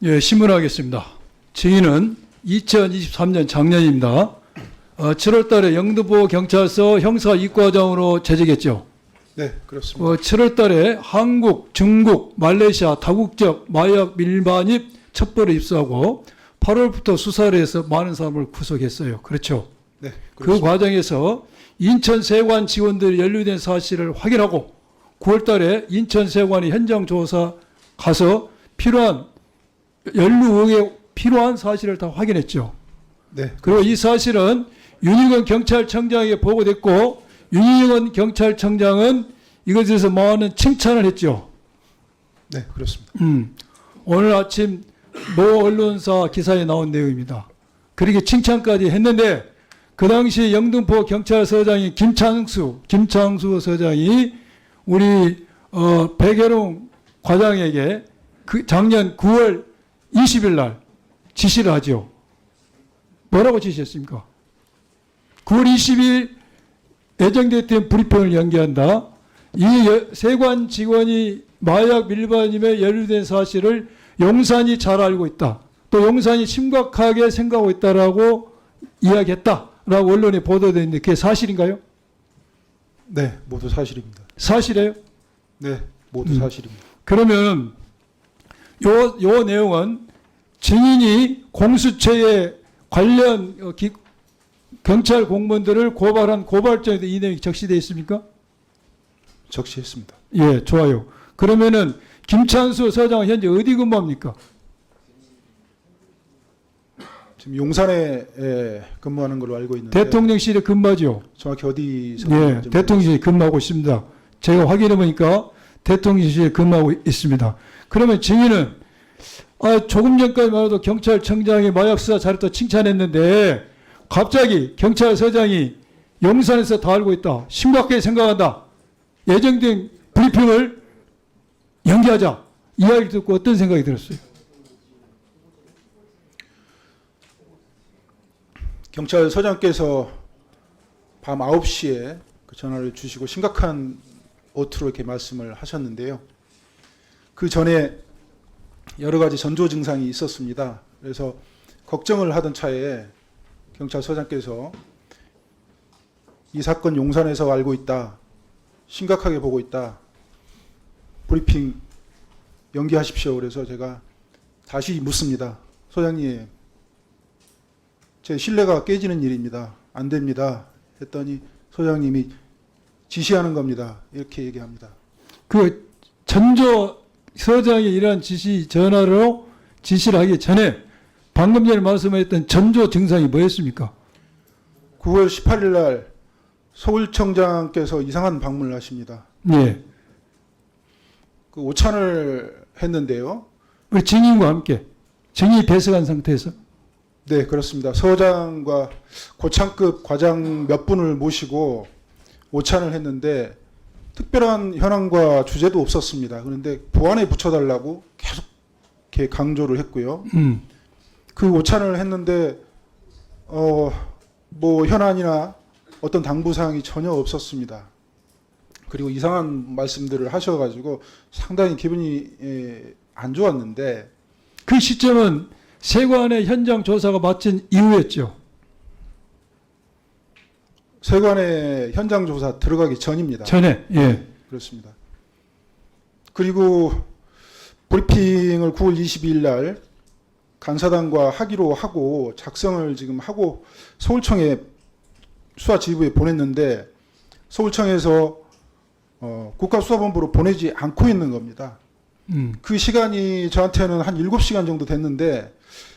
예, 신문하겠습니다. 증인은 2023년 작년입니다. 7월 달에 영등포 경찰서 형사 이과장으로 재직했죠. 네, 그렇습니다. 7월 달에 한국, 중국, 말레이시아 다국적 마약 밀반입 첩보를 입수하고 8월부터 수사를 해서 많은 사람을 구속했어요. 그렇죠. 네, 그 그렇습니다. 과정에서 인천세관 직원들이 연루된 사실을 확인하고 9월 달에 인천세관이 현장 조사 가서 필요한 연루 의혹에 필요한 사실을 다 확인했죠. 네, 그리고 이 사실은 윤희건 경찰청장에게 보고됐고 윤희건 경찰청장은 이것에 대해서 많은 칭찬을 했죠. 네, 그렇습니다. 오늘 아침 모 언론사 기사에 나온 내용입니다. 그렇게 칭찬까지 했는데 그 당시 영등포 경찰서장이 김창수 서장이 우리 백혜룡 과장에게 그 작년 9월 20일 날 지시를 하죠. 뭐라고 지시했습니까? 9월 20일 예정됐던 브리핑을 연기한다. 이 세관 직원이 마약 밀반입에 연루된 사실을 용산이 잘 알고 있다. 또 용산이 심각하게 생각하고 있다라고 이야기했다라고 언론에 보도되어 있는데 그게 사실인가요? 네, 모두 사실입니다. 사실이에요? 네, 모두 사실입니다. 그러면 요 내용은 증인이 공수처에 관련 경찰 공무원들을 고발한 고발장에도 이 내용이 적시되어 있습니까? 적시했습니다. 예, 좋아요. 그러면은 김찬수 서장은 현재 어디 근무합니까? 지금 용산에 근무하는 걸로 알고 있는데 대통령실에 근무하죠. 정확히 어디서 예, 근무하는지 대통령실에 근무하고 있습니다. 제가 확인해 보니까 대통령실에 근무하고 있습니다. 그러면 증인은 조금 전까지만 해도 경찰청장이 마약 수사 잘했다 칭찬했는데 갑자기 경찰서장이 용산에서 다 알고 있다. 심각하게 생각한다. 예정된 브리핑을 연기하자. 이야기를 듣고 어떤 생각이 들었어요? 경찰서장께서 밤 9시에 그 전화를 주시고 심각한 어투로 이렇게 말씀을 하셨는데요. 그 전에 여러 가지 전조 증상이 있었습니다. 그래서 걱정을 하던 차에 경찰서장께서 이 사건 용산에서 알고 있다. 심각하게 보고 있다. 브리핑 연기하십시오. 그래서 제가 다시 묻습니다. 소장님, 제 신뢰가 깨지는 일입니다. 안 됩니다. 했더니 소장님이 지시하는 겁니다. 이렇게 얘기합니다. 그 전조 서장이 이러한 전화로 지시를 하기 전에 방금 전에 말씀하셨던 전조 증상이 뭐였습니까? 9월 18일 날 서울청장께서 이상한 방문을 하십니다. 예. 그 오찬을 했는데요. 우리 증인과 함께 증인이 배석한 상태에서 네, 그렇습니다. 서장과 고창급 과장 몇 분을 모시고 오찬을 했는데 특별한 현황과 주제도 없었습니다. 그런데 보안에 붙여달라고 계속 이렇게 강조를 했고요. 그 오찬을 했는데 뭐 현안이나 어떤 당부사항이 전혀 없었습니다. 그리고 이상한 말씀들을 하셔가지고 상당히 기분이 안 좋았는데 그 시점은 세관의 현장 조사가 마친 이후였죠. 세관의 현장 조사 들어가기 전입니다. 전에. 예. 그렇습니다. 그리고 브리핑을 9월 22일 날 간사단과 하기로 하고 작성을 지금 하고 서울청에 수사지휘부에 보냈는데 서울청에서 국가수사본부로 보내지 않고 있는 겁니다. 그 시간이 저한테는 한 7시간 정도 됐는데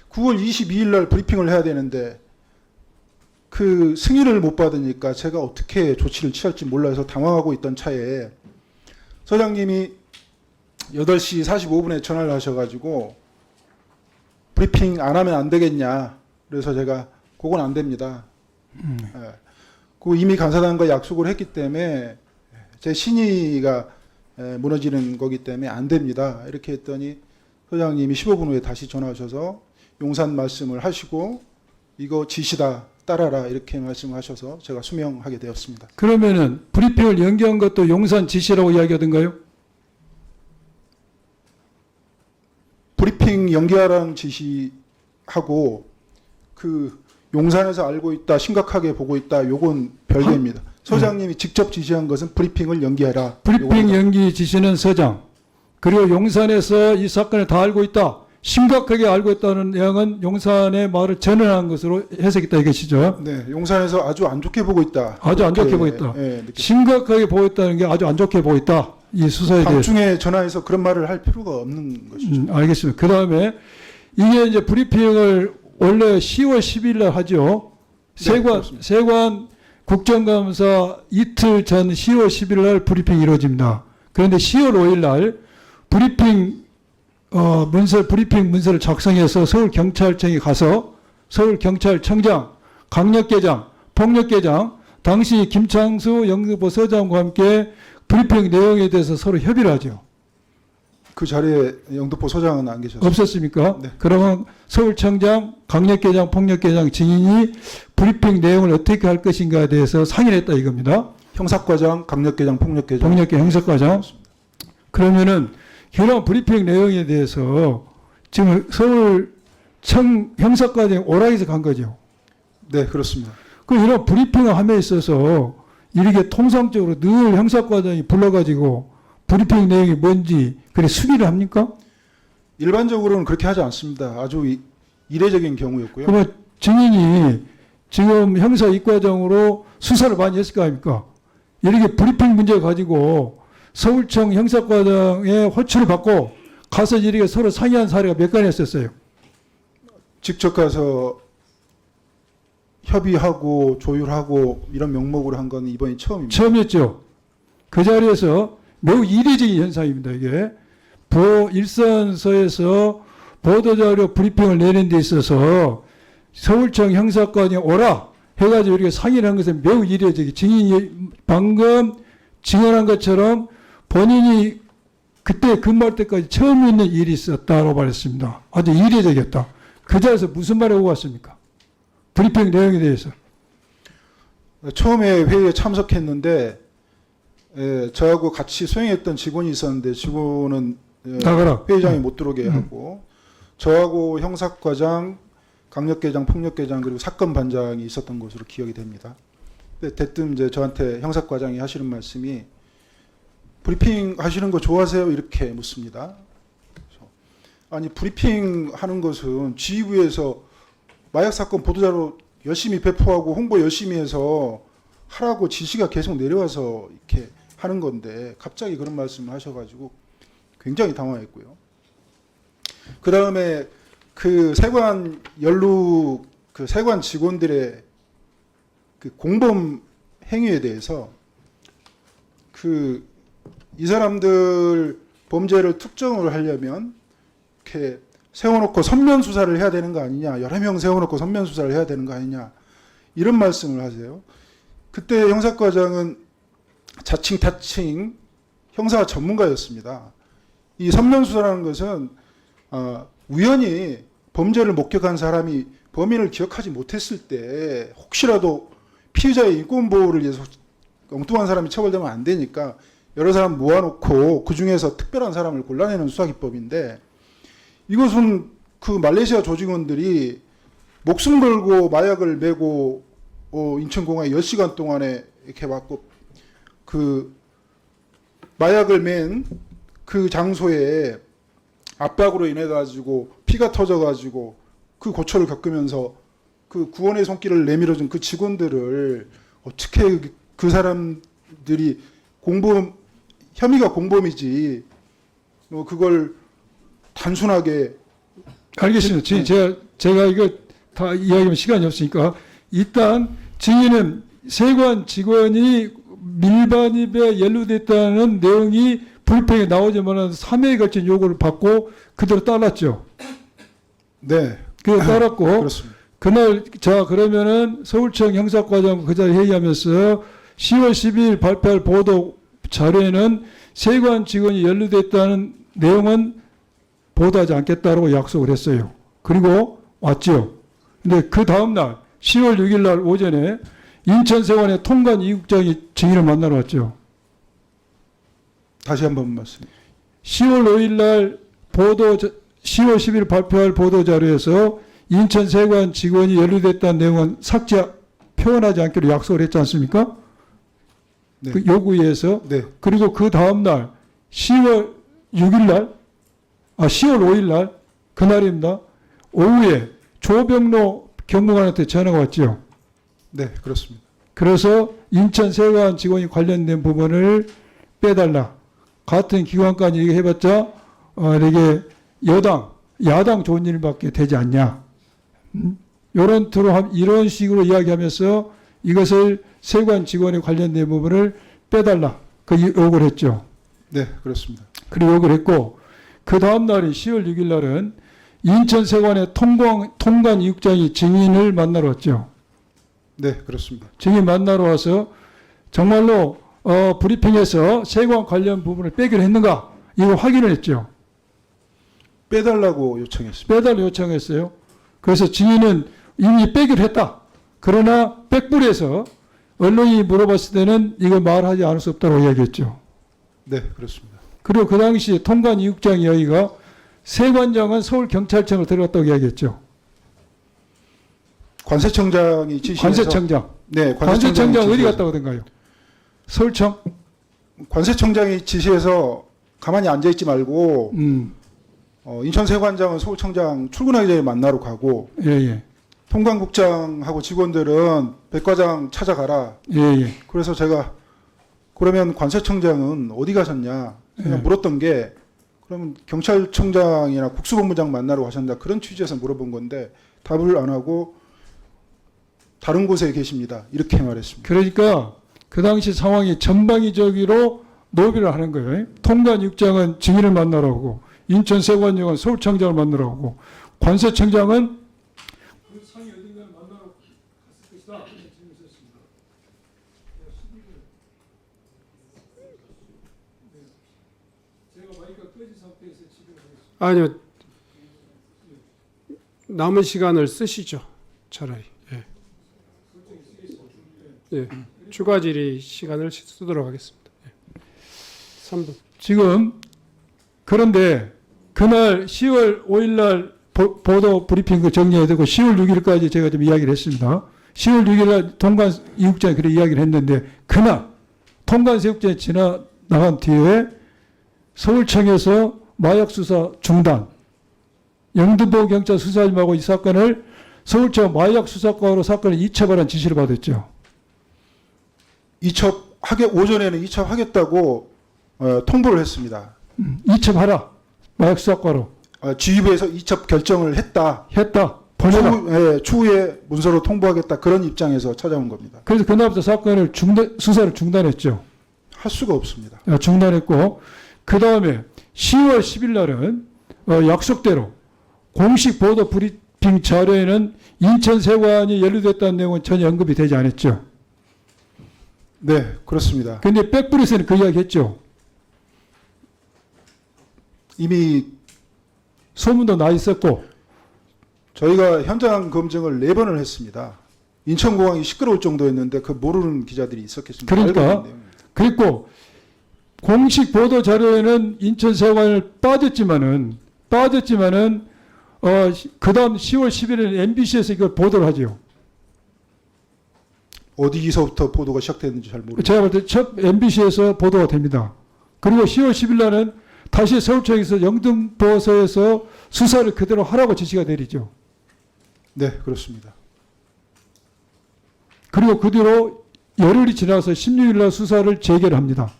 9월 22일 날 브리핑을 해야 되는데 그 승인을 못 받으니까 제가 어떻게 조치를 취할지 몰라서 당황하고 있던 차에 서장님이 8시 45분에 전화를 하셔가지고 브리핑 안 하면 안 되겠냐. 그래서 제가 그건 안 됩니다. 그 이미 간사단과 약속을 했기 때문에 제 신의가 무너지는 거기 때문에 안 됩니다. 이렇게 했더니 소장님이 15분 후에 다시 전화하셔서 용산 말씀을 하시고 이거 지시다 따라라 이렇게 말씀하셔서 제가 수명하게 되었습니다. 그러면은 브리핑을 연기한 것도 용산 지시라고 이야기하던가요? 브리핑 브리핑 연기하라는 지시하고 그 용산에서 알고 있다, 심각하게 보고 있다, 요건 별개입니다. 서장님이 직접 지시한 것은 브리핑을 연기해라. 브리핑 요겁니다. 연기 지시는 서장, 그리고 용산에서 이 사건을 다 알고 있다, 심각하게 알고 있다는 내용은 용산의 말을 전환한 것으로 해석했다 이것이죠. 네, 용산에서 아주 안 좋게 보고 있다. 아주 안 좋게 보고 있다. 심각하게 보고 있다는 게 아주 안 좋게 보고 있다. 이 수사에 대해서. 밤중에 전화해서 그런 말을 할 필요가 없는 것이죠. 알겠습니다. 그 다음에 이게 이제 브리핑을 원래 10월 10일 날 하죠. 네, 그렇습니다. 세관 국정감사 이틀 전 10월 10일 날 브리핑이 이루어집니다. 그런데 10월 5일 날 브리핑 문서를 작성해서 서울경찰청에 가서 서울경찰청장, 강력계장, 폭력계장, 당시 김창수 영등포 서장과 함께 브리핑 내용에 대해서 서로 협의를 하죠. 그 자리에 영등포 소장은 안 계셨어요. 없었습니까? 네. 그러면 서울청장, 강력계장, 폭력계장 증인이 브리핑 내용을 어떻게 할 것인가에 대해서 상의를 했다 이겁니다. 형사과장, 강력계장, 폭력계장. 폭력계 형사과장. 그러면은 이런 브리핑 내용에 대해서 지금 서울청 형사과장이 오락에서 간 거죠. 네, 그렇습니다. 그 이런 브리핑을 함에 있어서 이렇게 통상적으로 늘 형사과장이 불러가지고 브리핑 내용이 뭔지 그래 수기를 합니까? 일반적으로는 그렇게 하지 않습니다. 아주 이례적인 경우였고요. 그러면 증인이 지금 형사 이과장으로 수사를 많이 했을 거 아닙니까? 이렇게 브리핑 문제 가지고 서울청 형사과장의 호출을 받고 가서 이렇게 서로 상의한 사례가 몇 건 있었어요. 직접 가서 협의하고 조율하고 이런 명목으로 한 건 이번이 처음입니다. 처음이었죠. 그 자리에서 매우 이례적인 현상입니다. 이게 일선서에서 보도자료 브리핑을 내는 데 있어서 서울청 형사과장이 오라 해가지고 이렇게 상의를 한 것은 매우 이례적이 증인이 방금 증언한 것처럼 본인이 그때 근무할 때까지 처음 있는 일이 있었다고 말했습니다. 아주 이례적이었다. 그 자리에서 무슨 말을 하고 왔습니까? 브리핑 내용에 대해서. 처음에 회의에 참석했는데 저하고 같이 수행했던 직원이 있었는데 직원은 나가라. 회의장에 못 들어오게 하고 저하고 형사과장, 강력계장, 폭력계장 그리고 사건 반장이 있었던 것으로 기억이 됩니다. 근데 대뜸 이제 저한테 형사과장이 하시는 말씀이 브리핑 하시는 거 좋아하세요? 이렇게 묻습니다. 그래서 아니 브리핑 하는 것은 지휘부에서 마약 사건 보도자료 열심히 배포하고 홍보 열심히 해서 하라고 지시가 계속 내려와서 이렇게 하는 건데 갑자기 그런 말씀을 하셔가지고 굉장히 당황했고요. 그 다음에 그 세관 그 세관 직원들의 그 공범 행위에 대해서 이 사람들 범죄를 특정을 하려면 이렇게 세워놓고 선면 수사를 해야 되는 거 아니냐, 여러 명 세워놓고 선면 수사를 해야 되는 거 아니냐 이런 말씀을 하세요. 그때 형사과장은 자칭 타칭 형사 전문가였습니다. 이 선면 수사라는 것은 우연히 범죄를 목격한 사람이 범인을 기억하지 못했을 때 혹시라도 피해자의 인권 보호를 위해서 엉뚱한 사람이 처벌되면 안 되니까 여러 사람 모아놓고 그 중에서 특별한 사람을 골라내는 수사기법인데 이것은 그 말레이시아 조직원들이 목숨 걸고 마약을 메고 인천공항에 10시간 동안에 이렇게 왔고 그 마약을 맨 그 장소에 압박으로 인해 가지고 피가 터져 가지고 그 고초를 겪으면서 그 구원의 손길을 내밀어준 그 직원들을 어떻게 그 사람들이 혐의가 공범이지 그걸 단순하게 알겠습니다. 제가 이거 다 이야기하면 시간이 없으니까 일단 증인은 세관 직원이 밀반입에 연루됐다는 내용이 불평에 나오지만 3회에 걸친 요구를 받고 그대로 따랐죠. 네. 그대로 따랐고 그렇습니다. 그날 그러면은 서울청 형사과장 그 자리에 회의하면서 10월 12일 발표할 보도 자료에는 세관 직원이 연루됐다는 내용은 보도하지 않겠다고 약속을 했어요. 그리고 왔죠. 근데 그 다음날 10월 6일 날 오전에 인천세관의 통관 이국장이 증인을 만나러 왔죠. 다시 한번 말씀. 10월 5일 날 보도 10월 10일 발표할 보도자료에서 인천 세관 직원이 연루됐다는 내용은 삭제 표현하지 않기로 약속을 했지 않습니까? 네. 그 요구에 의해서. 네, 그리고 그 다음날 10월 6일 10월 5일 날 그날입니다. 오후에 조병로 경무관한테 전화가 왔죠. 네, 그렇습니다. 그래서 인천 세관 직원이 관련된 부분을 빼달라. 같은 기관까지 얘기해봤자 이게 야당 좋은 일밖에 되지 않냐. 이런 식으로 이야기하면서 이것을 세관 직원에 관련된 부분을 빼달라. 그 요구를 했죠. 네, 그렇습니다. 그리고 요구를 했고 그 다음 날이 10월 6일 날은 인천 세관의 통관 이육장이 증인을 만나러 왔죠. 네, 그렇습니다. 증인 만나러 와서 정말로 브리핑에서 세관 관련 부분을 빼기로 했는가 이거 확인을 했죠. 빼달라고 요청했습니다. 빼달라 요청했어요. 그래서 증인은 이미 빼기로 했다. 그러나 백불에서 언론이 물어봤을 때는 이거 말하지 않을 수 없다고 이야기했죠. 네, 그렇습니다. 그리고 그 당시 통관 이육장 이야기가 세관장은 서울경찰청을 들어갔다고 이야기했죠. 관세청장이 지시해서 관세청장. 네, 관세청장 어디 지시해서. 갔다 오던가요? 서울청? 관세청장이 지시해서 가만히 앉아 있지 말고 인천세관장은 서울청장 출근하기 전에 만나러 가고 예. 통관국장하고 직원들은 백과장 찾아가라. 예. 그래서 제가 그러면 관세청장은 어디 가셨냐 그냥 예. 물었던 게 그러면 경찰청장이나 국수본부장 만나러 가셨나 그런 취지에서 물어본 건데 답을 안 하고 다른 곳에 계십니다. 이렇게 말했습니다. 그러니까 그 당시 상황이 전방위적으로 노비를 하는 거예요. 통관육장은 증인을 만나러 오고 인천세관장은 서울청장을 만나러 오고 관세청장은 그 상이 어딘가를 만나러 갔을 것이다. 이렇게 질문했습니다. 제가 마이크가 꺼진 상태에서 질문을 하겠습니다. 아니요. 남은 시간을 쓰시죠. 차라리. 예. 추가 질의 시간을 쓰도록 하겠습니다. 3분. 지금 그런데 그날 10월 5일 날 보도 브리핑 그 정리해야 되고 10월 6일까지 제가 좀 이야기를 했습니다. 10월 6일 날 통관 이육장에 그래 이야기를 했는데 그날 통관 세육장에 지나간 뒤에 서울청에서 마약 수사 중단, 영등포 경찰 수사팀하고 이 사건을 서울청 마약 수사과로 사건을 이첩하라는 지시를 받았죠. 오전에는 이첩하겠다고 통보를 했습니다. 이첩하라. 마약 수사과로. 지휘부에서 이첩 결정을 했다. 보내라. 추후에 문서로 통보하겠다. 그런 입장에서 찾아온 겁니다. 그래서 그날부터 사건을 수사를 중단했죠. 할 수가 없습니다. 중단했고 그 다음에 10월 10일 날은 약속대로 공식 보도 브리핑 자료에는 인천세관이 연루됐다는 내용은 전혀 언급이 되지 않았죠. 네, 그렇습니다. 그런데 백불에서는 그 이야기 했죠. 이미 소문도 나 있었고 저희가 현장 검증을 4번을 했습니다. 인천공항이 시끄러울 정도였는데 그 모르는 기자들이 있었겠습니까? 그러니까 알고 있는 내용입니다. 그리고 공식 보도 자료에는 인천세관을 빠졌지만은 그 다음 10월 11일에 MBC에서 이걸 보도를 하죠. 어디서부터 보도가 시작됐는지 잘 모르겠습니다. 제가 볼 때 첫 MBC에서 보도가 됩니다. 그리고 10월 10일 날은 다시 서울청에서 영등포서에서 수사를 그대로 하라고 지시가 내리죠. 네, 그렇습니다. 그리고 그 뒤로 열흘이 지나서 16일 날 수사를 재개를 합니다.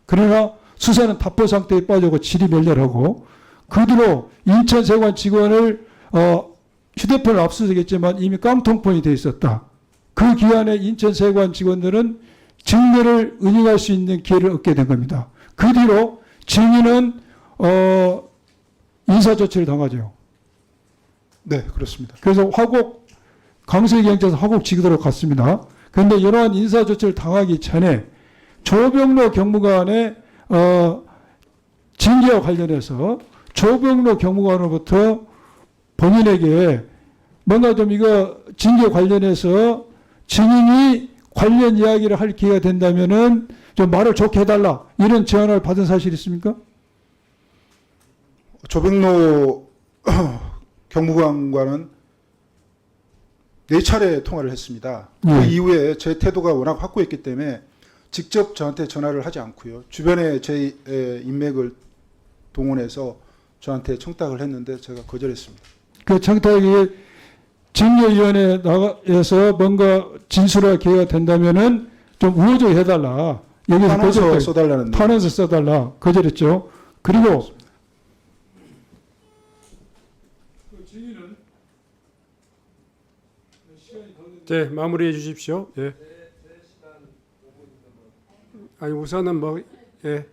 그러나 수사는 답보 상태에 빠지고 질의멸렬하고 그 뒤로 인천세관 직원을 휴대폰을 압수수색했지만 이미 깡통폰이 돼 있었다. 그 기간에 인천세관 직원들은 증거를 은닉할 수 있는 기회를 얻게 된 겁니다. 그 뒤로 증인은 인사조치를 당하죠. 네, 그렇습니다. 그래서 강서경찰서 화곡지구로 갔습니다. 그런데 이러한 인사조치를 당하기 전에 조병로 경무관의 징계와 관련해서 조병로 경무관으로부터 본인에게 뭔가 좀 이거 징계 관련해서 증인이 관련 이야기를 할 기회가 된다면은 좀 말을 좋게 해달라 이런 제안을 받은 사실이 있습니까? 조병로 경무관과는 4차례 통화를 했습니다. 그 예. 이후에 제 태도가 워낙 확고했기 때문에 직접 저한테 전화를 하지 않고요. 주변에 제 인맥을 동원해서 저한테 청탁을 했는데 제가 거절했습니다. 그 청탁이 징계위원회 나가서 뭔가 진술할 기회가 된다면은 좀 우호적 해달라. 여기서 탄원서 거절, 써달라는 탄원서 써달라. 거절했죠. 그리고 네, 마무리해 주십시오. 예. 아니 우선은 뭐 예.